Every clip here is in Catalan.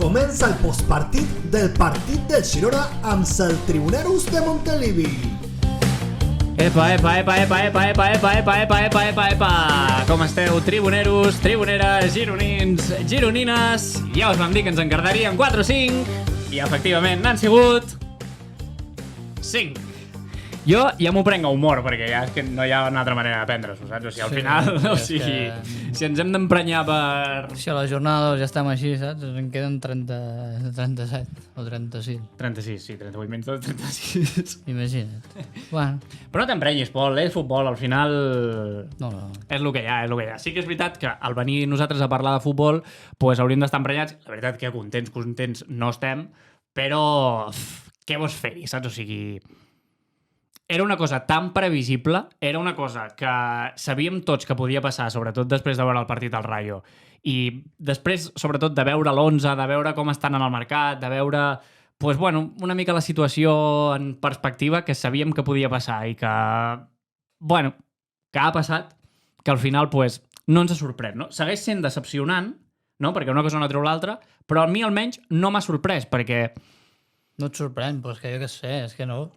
Comença el postpartit del partit del Girona amb el Tribuneros de Montilivi. Epa! Com esteu, tribuneros, tribuneres, gironins, gironines? Ja us vam dir que ens encardaríem 4 o 5 i efectivament n'han sigut 5. Jo ja m'ho prenc a humor, perquè ja és que no hi ha una altra manera de prendre-s'ho, saps? O sigui, al final, si ens hem d'emprenyar per... Si a la jornada ja estem així, saps? En queden 37 o 36. 36, sí, 38 menys 36. Imagina't. Bueno. Però no t'emprenyis, Pol, és futbol, al final... No. És el que hi ha, és el que hi ha. Sí que és veritat que al venir nosaltres a parlar de futbol pues hauríem d'estar emprenyats. La veritat que contents no estem, però què vols fer-hi, saps? O sigui... Era una cosa tan previsible, era una cosa que sabíem tots que podia passar, sobretot després de veure el partit al Rayo. I després, sobretot, de veure l'11, de veure com estan en el mercat, de veure pues, bueno, una mica la situació en perspectiva que sabíem que podia passar i que, bueno, que ha passat, que al final pues, no ens sorprèn. No? Segueix sent decepcionant, no? Perquè una cosa no treu l'altra, però a mi almenys no m'ha sorprès, perquè... No et sorprèn, però és que jo què sé, és que no...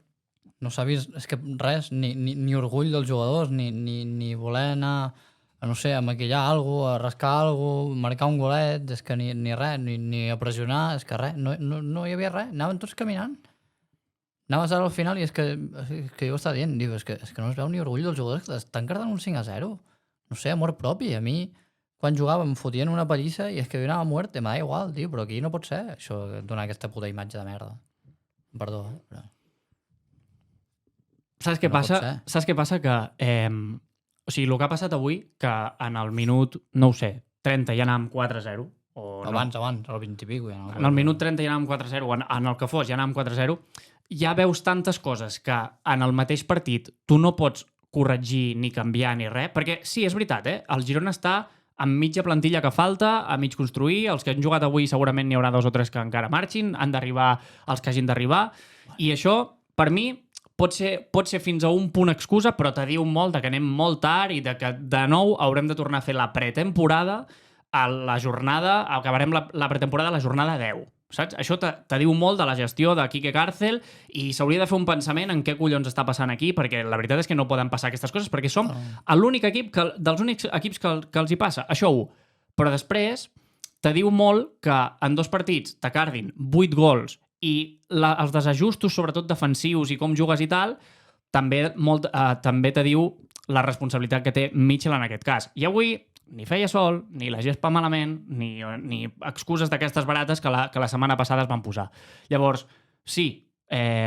No s'ha vist, és que res, ni orgull dels jugadors, ni voler anar, no sé, a maquillar alguna cosa, a rascar alguna cosa, marcar un golet, és que ni res, ni a pressionar, és que res, no hi havia res, anaven tots caminant. Anaves ara al final i és que jo ho estava dient, diu, és que no es veu ni orgull dels jugadors, que estan cardant un 5-0. No sé, amor propi, a mi, quan jugava em fotien una pallissa i és que jo anava a muerte, m'ha igual, tio, però aquí no pot ser, això, donar aquesta puta imatge de merda. Perdó, però... Saps què passa? Saps què passa? Que, o sigui, el que ha passat avui, que en el minut, no ho sé, 30 ja anàvem 4-0, o abans, al 20 i pico. Ja en el minut 30 ja anàvem 4-0, en el que fos ja anàvem 4-0, ja veus tantes coses que en el mateix partit tu no pots corregir ni canviar ni res, perquè sí, és veritat, el Girona està amb mitja plantilla que falta, a mig construir, els que han jugat avui segurament n'hi haurà 2 o 3 que encara marxin, han d'arribar els que hagin d'arribar, i això, per mi, pot ser fins a un punt excusa, però te diu molt de que anem molt tard i de que de nou haurem de tornar a fer la pretemporada a la jornada, acabarem la pretemporada a la jornada 10. Saps? Això te diu molt de la gestió de Quique Cárcel i s'hauria de fer un pensament en què collons està passant aquí, perquè la veritat és que no poden passar aquestes coses, perquè som l'únic equip, dels únics equips que els hi passa. Això ho. Però després te diu molt que en 2 partits te cardin 8 gols i els desajustos, sobretot defensius i com jugues i tal, també te diu la responsabilitat que té Mitchell en aquest cas. I avui ni feia sol, ni la gespa malament, ni excuses d'aquestes barates que la setmana passada es van posar. Llavors, sí,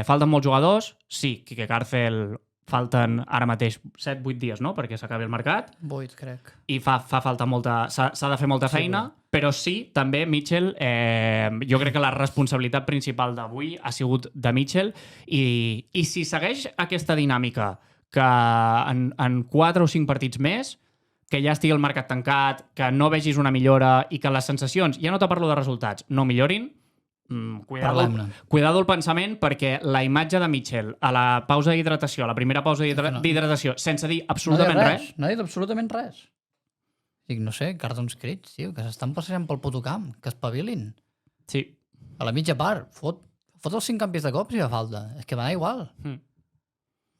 falten molts jugadors, sí, Quique Cárcel falten ara mateix 7-8 dies, no?, perquè s'acabi el mercat. 8, crec. I fa falta molta... S'ha de fer molta feina, però sí, també Mitchell, jo crec que la responsabilitat principal d'avui ha sigut de Mitchell i si segueix aquesta dinàmica que en 4 o 5 partits més, que ja estigui el mercat tancat, que no vegis una millora i que les sensacions, ja no te parlo de resultats, no millorin, cuidado el pensament, perquè la imatge de Mitchell a la pausa d'hidratació, a la primera pausa d'hidratació, sense dir absolutament res... No ha dit absolutament res. Dic, no sé, carda uns crits, tio, que s'estan passejant pel puto camp, que espavilin. Sí. A la mitja part, fot els 5 canvis de cop si fa falta. És que m'ha igual.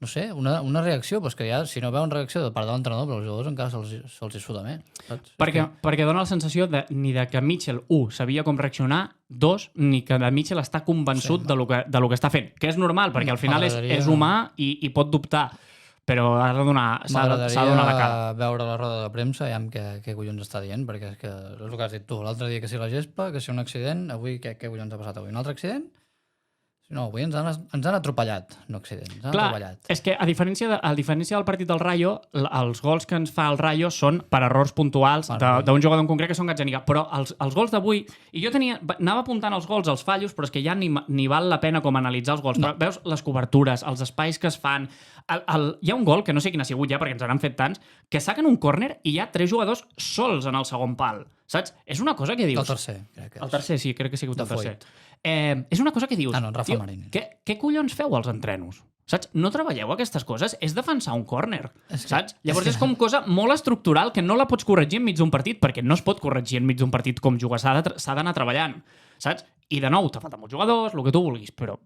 No sé, una reacció, però és que ja, si no veuen reacció de part de l'entrenador, però els jugadors encara se'ls hi suda més. Perquè dona la sensació ni de que Mitchell, 1, sabia com reaccionar, 2, ni que de Mitchell està convençut de lo que està fent. Que és normal, perquè al final és humà i pot dubtar, però s'ha de donar la cara. M'agradaria veure la roda de premsa i amb què collons està dient, perquè és el que has dit tu. L'altre dia que si la gespa, que si un accident, avui què collons ha passat avui? Un altre accident? No, avui ens han atropellat, no accident, ens han atropellat. És que a diferència del partit del Rayo, els gols que ens fa el Rayo són per errors puntuals d'un jugador en concret que són Gazzaniga, però els gols d'avui, i jo anava apuntant els gols, els fallos, però és que ja ni val la pena com analitzar els gols, però veus les cobertures, els espais que es fan, hi ha un gol, que no sé quin ha sigut ja, perquè ens n'han fet tants, que saquen un córner i hi ha 3 jugadors sols en el segon pal, saps? És una cosa que dius... El tercer, crec que és. El tercer, sí, crec que ha sigut el tercer. És una cosa que dius... no, Rafa Marín. Què collons feu als entrenos? Saps? No treballeu aquestes coses, és defensar un córner, saps? Llavors és com cosa molt estructural que no la pots corregir enmig d'un partit, perquè no es pot corregir enmig d'un partit com jugar, s'ha d'anar treballant. saps? I de nou, t'ha faltat molts jugadors, el que tu vulguis, però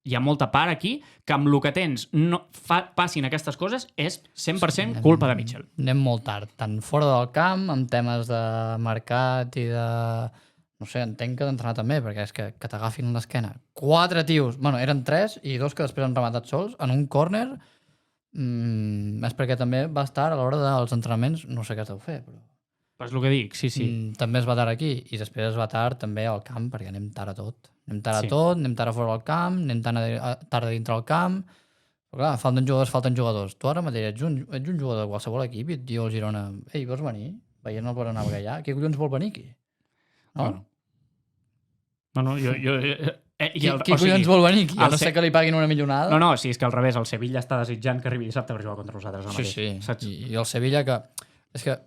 hi ha molta part aquí que amb el que tens passin aquestes coses és 100% culpa de Mitchell. Anem molt tard, tant fora del camp, amb temes de mercat i de... No sé, entenc que d'entrenar també, perquè és que t'agafin l'esquena. 4 tios, bueno, eren 3 i 2 que després han rematat sols en un córner. És perquè també va estar a l'hora dels entrenaments, no sé què es deu fer, però... Però és el que dic, sí. També es va tard aquí i després es va tard també al camp, perquè anem tard a tot. Anem tard a tot, anem tard a fora del camp, anem tard a dintre del camp. Però clar, falten jugadors. Tu ara mateix ets un jugador de qualsevol equip i et diu al Girona, ei, vols venir? Veient el Baranaga allà, què collons vol venir aquí? No? No, jo... Qui collons vol venir aquí? A no ser que li paguin una millonada. No, sí, és que al revés, el Sevilla està desitjant que arribi dissabte per jugar contra nosaltres. Sí. I el Sevilla que... És que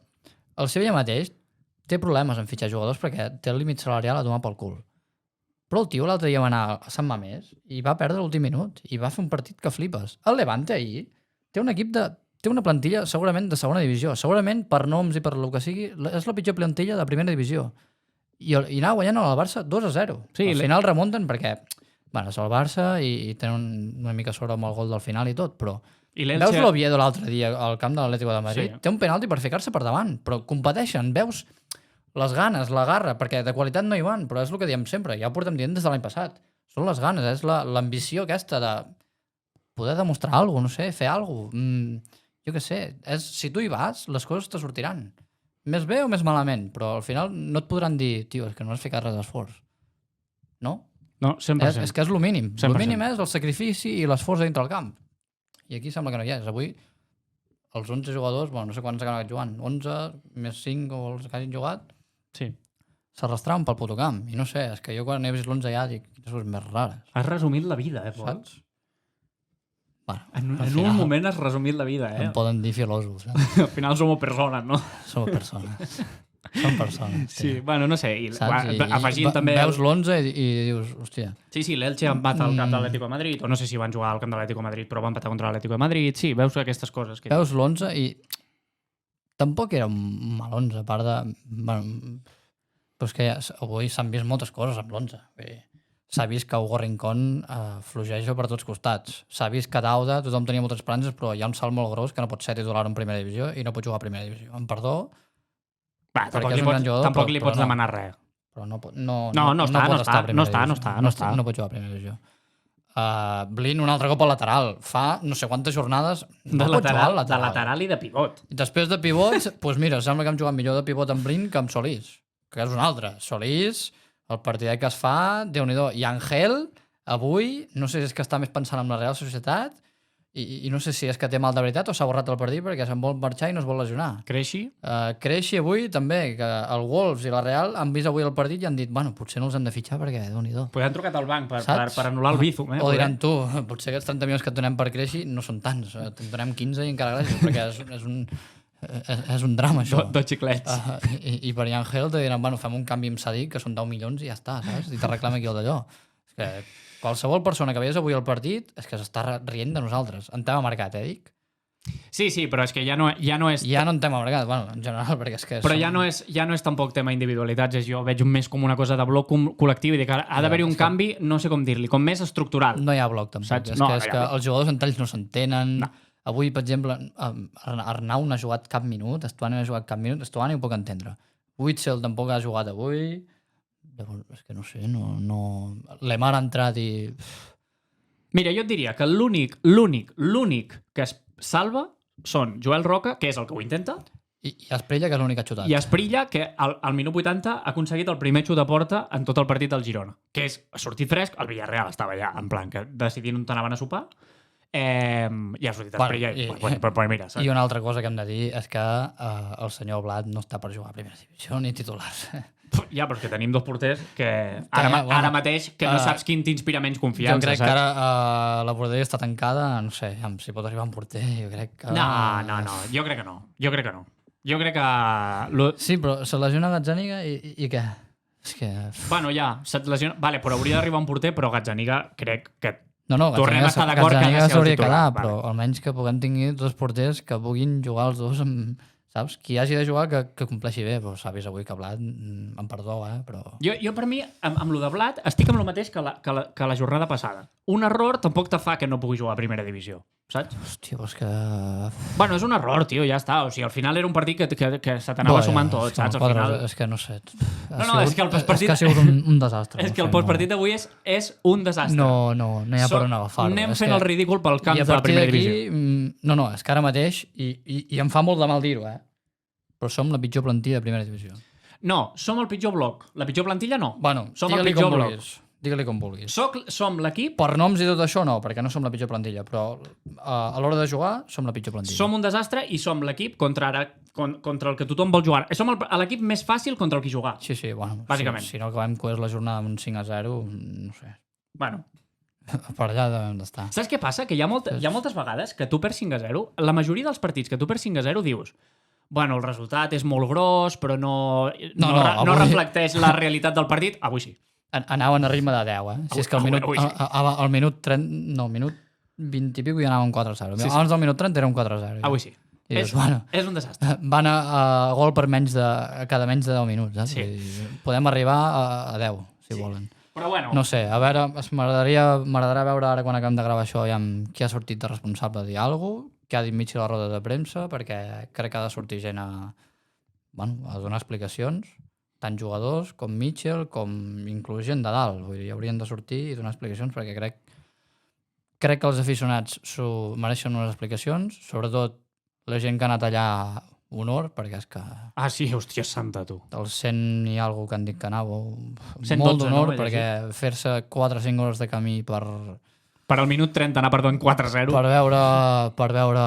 el Sevilla mateix té problemes en fitxar jugadors perquè té el límit salarial a tomar pel cul. Però el tio l'altre dia va anar a Sant Mamés i va perdre l'últim minut i va fer un partit que flipes. El Levante ahir té un equip té una plantilla segurament de segona divisió. Segurament per noms i per el que sigui és la pitjor plantilla de primera divisió. I anava guanyant al Barça 2-0. Sí, al final remunten perquè és el Barça i tenen una mica sobre amb el gol del final i tot, però veus l'Oviedo l'altre dia al camp de l'Atlético de Madrid? Sí. Té un penalti per ficar-se per davant, però competeixen, veus les ganes, la garra, perquè de qualitat no hi van, però és el que diem sempre, ja ho portem dient des de l'any passat. Són les ganes, és l'ambició aquesta de poder demostrar alguna cosa, no sé, fer alguna cosa. Jo què sé, si tu hi vas, les coses te sortiran. Més bé o més malament, però al final no et podran dir, tio, és que no has ficat res d'esforç. No? No, 100%. És que és el mínim. 100%. El mínim és el sacrifici i l'esforç dintre del camp. I aquí sembla que no hi és. Avui, els 11 jugadors, no sé quants han acabat jugant, 11 més 5 o els que hagin jugat, s'arrastraven pel puto camp. I no sé, és que jo quan he vist l'11 ja dic, quines coses més rares. Has resumit la vida, Pol? Saps? Bueno, en un moment has resumit la vida, Em poden dir filòsofs. Al final som persones, no? Som persones. Són persones. Sí, bueno, no sé. Afegint també... Veus l'11 i dius, hòstia... Sí, l'Elche empata al camp de l'Atlético de Madrid, o no sé si van jugar al camp de l'Atlético de Madrid, però van empatar contra l'Atlético de Madrid. Sí, veus aquestes coses. Veus l'11 i... Tampoc era un mal 11, a part de... Bueno, però és que avui s'han vist moltes coses amb l'11. S'ha vist que Hugo Rincón flugeja per tots costats. S'ha vist que Dauda, tothom tenia moltes esperances, però hi ha un salt molt gros que no pot ser titular en primera divisió i no pot jugar a primera divisió. Em perdó, tampoc li pots demanar res. Però no pot està. No pot jugar a primera divisió. Blin un altre cop al lateral. Fa no sé quantes jornades de lateral i de pivot. Després de pivots, doncs mira, sembla que hem jugat millor de pivot amb Blin que amb Solís, que és un altre. Solís, el partidet que es fa, Déu-n'hi-do. I Ángel, avui, no sé si és que està més pensant en la Real Societat i no sé si és que té mal de veritat o s'ha borrat el partit perquè se'n vol marxar i no es vol lesionar. Creixi? Creixi avui també, que el Wolves i la Real han vist avui el partit i han dit, bueno, potser no els hem de fitxar perquè Déu-n'hi-do. Pues han trucat al banc per anul·lar el Bizum. O diran tu, potser aquests 30 milions que et donem per Creixi no són tants, et donem 15 i encara gràcies, perquè és un drama, això. Dos xiclets. I per Ángel te diran, bueno, fem un canvi amb Sadik, que són 10 milions i ja està, saps? I t'arreglem aquí el d'allò. És que qualsevol persona que veies avui el partit és que s'està rient de nosaltres. En tema mercat, dic? Sí, però és que ja no és... Ja no en tema mercat, bueno, en general, perquè és que... Però ja no és tampoc tema individualitats, jo veig més com una cosa de bloc col·lectiu, i dic, ha d'haver-hi un canvi, no sé com dir-li, com més estructural. No hi ha bloc, tampoc. És que els jugadors entre ells no s'entenen. Avui, per exemple, Arnau no ha jugat cap minut, Estuani no ha jugat cap minut, Estuani ho puc entendre. Witzel tampoc ha jugat avui. És que no sé, no... Lemar ha entrat i... Mira, jo et diria que l'únic que es salva són Joel Roca, que és el que ho intenta, i Asprilla, que és l'únic que ha xutat. I Asprilla, que al minut 80 ha aconseguit el primer xut de porta en tot el partit del Girona, que és sortit fresc, el Villarreal estava allà, en plan, que decidint on anaven a sopar, i ha sortit Asprilla, però mira... Saps? I una altra cosa que hem de dir és que el senyor Blat no està per jugar a primera divisió ni titulars. Ja, però és que tenim dos porters que ara mateix que no saps quin t'inspira menys confiança. Jo crec que ara la porteria està tancada, no sé, si pot arribar un porter, jo crec que... No, jo crec que no. Jo crec que... Sí, però se lesiona Gazzaniga i què? És que... Bueno, ja, se't lesiona... Vale, però hauria d'arribar un porter, però Gazzaniga crec que... No, tornem a estar d'acord que ha de ser el titular. Però almenys que puguem tenir dos porters que puguin jugar els dos amb... saps? Qui hagi de jugar que compleixi bé, però s'ha vist avui que Blat, em perdó, però... Jo per mi, amb lo de Blat, estic amb el mateix que la jornada passada. Un error tampoc te fa que no pugui jugar a primera divisió, saps? Hòstia, però és que... Bueno, és un error, tio, ja està. O sigui, al final era un partit que se t'anava sumant tot, saps? Al final... És que no sé. És que el postpartit... És que ha sigut un desastre. És que el postpartit d'avui és un desastre. No hi ha per on agafar-ho. Anem fent el ridícul pel camp de la primera divisió. No, és que ara mateix, i em fa molt de mal dir-ho, però som la pitjor plantilla de primera divisió. No, som el pitjor bloc. La pitjor plantilla no. Bueno, som el pitjor bloc. Digue-li com vulguis. Som l'equip... Per noms i tot això no, perquè no som la pitjor plantilla, però a l'hora de jugar som la pitjor plantilla. Som un desastre i som l'equip contra el que tothom vol jugar. Som l'equip més fàcil contra el que jugar. Sí, bueno. Bàsicament. Si no acabem coers la jornada amb un 5-0, no sé. Bueno. Per allà devem d'estar. Saps què passa? Que hi ha moltes vegades que tu perds 5-0, la majoria dels partits que tu perds 5-0 dius bueno, el resultat és molt gros, però no reflecteix la realitat del partit. Avui sí. Anaven a ritme de 10, Si és que al minut 30... No, minut 20 i pico ja anaven 4-0. Sí. Abans del minut 30 era un 4-0. Avui sí. És un desastre. Van a gol per cada menys de 10 minuts. Sí. Podem arribar a 10, si volen. Però bueno... No sé, a veure, m'agradarà veure ara quan acabem de gravar això qui ha sortit de responsable a dir alguna cosa, què ha dit mig a la roda de premsa, perquè crec que ha de sortir gent a donar explicacions, tant jugadors com Mitchell, com inclús gent de dalt. Vull dir, haurien de sortir i donar explicacions, perquè crec que els aficionats s'ho mereixen unes explicacions, sobretot la gent que ha anat allà honor, perquè és que... Ah, sí, hòstia santa, tu. Dels 100 i alguna que han dit que anàveu, 112, molt d'honor, no? perquè fer-se 4 o 5 hores de camí per al minut 30 anar perdent 4-0. Per veure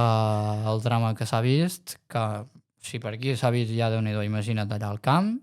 el drama que s'ha vist, que si per aquí s'ha vist ja Déu-n'hi-do, imagina't allà al camp,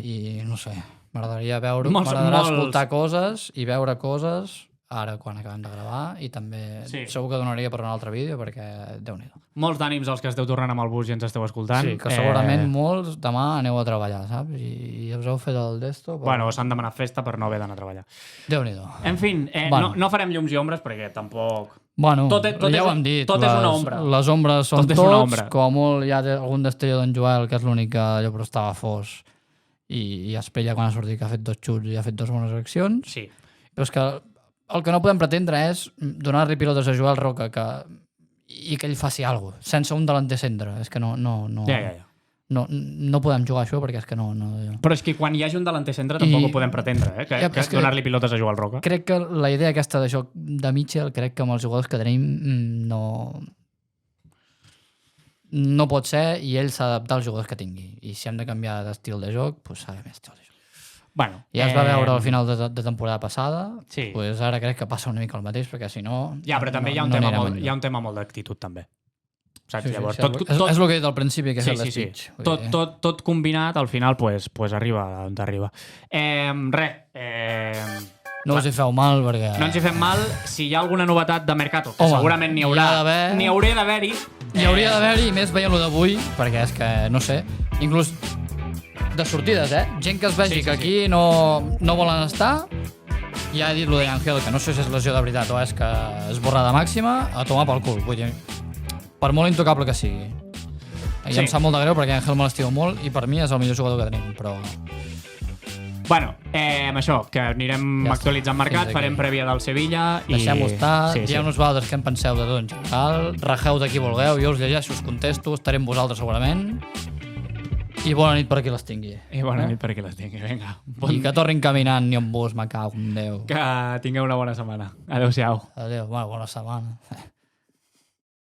i no sé, m'agradaria escoltar coses i veure coses ara quan acabem de gravar, i també segur que donaria per un altre vídeo, perquè Déu-n'hi-do. Molts d'ànims als que esteu tornant amb el bus i ens esteu escoltant. Sí, que segurament molts demà aneu a treballar, saps? I us heu fet el desto. Bueno, s'han demanat festa per no haver d'anar a treballar. Déu-n'hi-do. En fi, no farem llums i ombres perquè tampoc... Bueno, ja ho hem dit. Tot és una ombra. Les ombres són tots, com a molt hi ha algun destello d'en Joel, que és l'únic que allò però estava fos, i Espella quan ha sortit que ha fet 2 xuts i ha fet 2 bones accions. Sí. Però és que el que no podem pretendre és donar-li pilotes a Joel Roca i que ell faci alguna cosa, sense un delanter centre. És que no podem jugar això perquè és que no... Però és que quan hi hagi un delanter centre tampoc ho podem pretendre, que donar-li pilotes a Joel Roca. Crec que la idea aquesta de joc de Mitchell, crec que amb els jugadors que tenim no pot ser, i ell s'ha d'adaptar als jugadors que tingui. I si hem de canviar d'estil de joc, doncs s'ha de més estil de joc. Bueno, ja es va veure al final de temporada passada, pues ara crec que passa una mica el mateix, perquè si no... Ja, però també hi ha un tema molt d'actitud, també. Saps? Llavors, és el que he dit al principi, que és el speech. Tot combinat, al final, pues arriba on arriba. No us hi feu mal, perquè... No ens hi fem mal. Si hi ha alguna novetat de Mercato, que segurament n'hi haurà, n'hi hauria d'haver-hi. N'hi hauria d'haver-hi, més veient-lo d'avui, perquè és que, no sé, inclús de sortides, gent que es vegi que aquí no volen estar, ja he dit lo d'Angel, que no sé si és lesió de veritat o és que és borrada màxima, a tomar pel cul. Vull dir, per molt intocable que sigui. I em sap molt de greu perquè Angel me l'estimo molt i per mi és el millor jugador que tenim, però... Bueno, amb això, que anirem actualitzant mercat, farem prèvia del Sevilla i... Deixem-ho estar, dieu-nos vosaltres què en penseu de tot en general, rajeu de qui vulgueu, jo us llegeixo, us contesto, estaré amb vosaltres segurament. I bona nit per qui les tingui. Vinga. I que tornin caminant ni en bus, me cago en Déu. Que tingueu una bona setmana. Adéu-siau. Adéu, bona setmana.